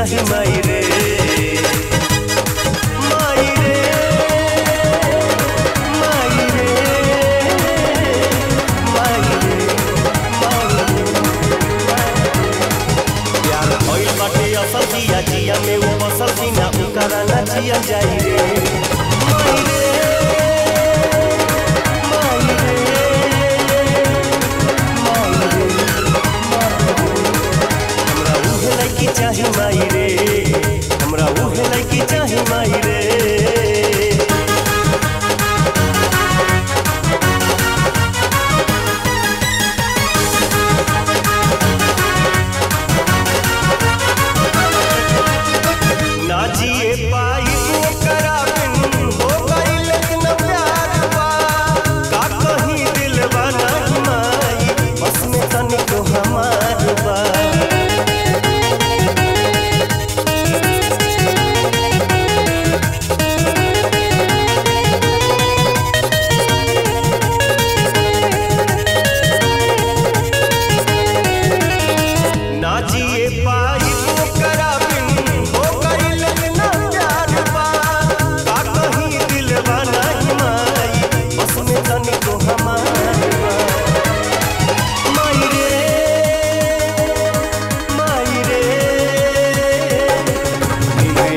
चाहे माई रे माई रे माई रे माई रे प्यार भइल बाटे असल जिया जिया में वो बसल सीना उकरा ना जिया जाई रे माई रे चाहे माई रे हमरा उहे लड़की चाहे माई रे ना जिए पाई ओकरा बिन हो गइल इतना प्यार बा का कहीं दिलवा नहीं माई बस में तनिको हमार बा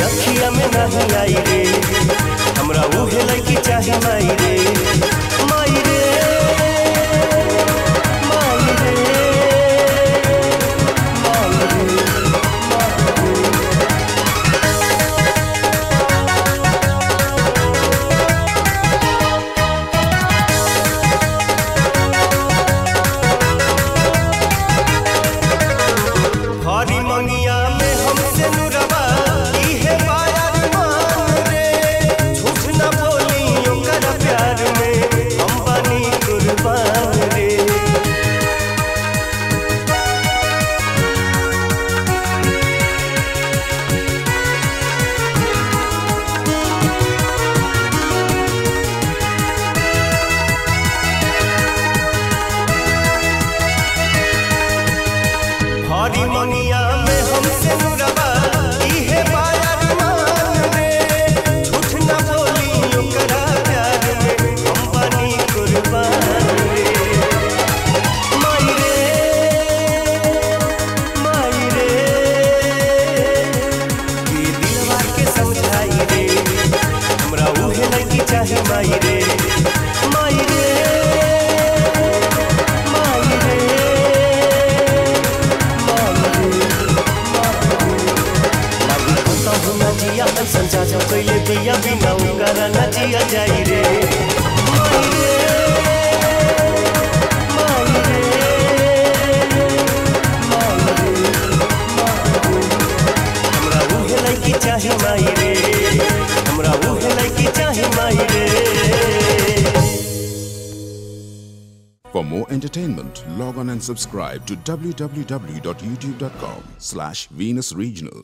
आई रे हमरा उहे लड़की चाहे माई रे माई रे माई रे माई रे हरी मंगिया में हमसे नुरवा इहे पाया हरी मंगिया में हमसे नुरवा इहे बायार मान रे झूठ न बोली ओकरा प्यार में हम बनी कुर्बान रे माई रे माई रे ये दिलवा के समझाई रे हमरा उहे लड़की चाहे माई रे माई रे संचा जो कैले दिया बिना उकरा ना जिया जाई रे माई रे माई रे माई रे हमरा उहे लड़की चाहे माई रे हमरा उहे लड़की चाहे माई रे। For more entertainment, log on and subscribe to www.youtube.com/Venus Regional.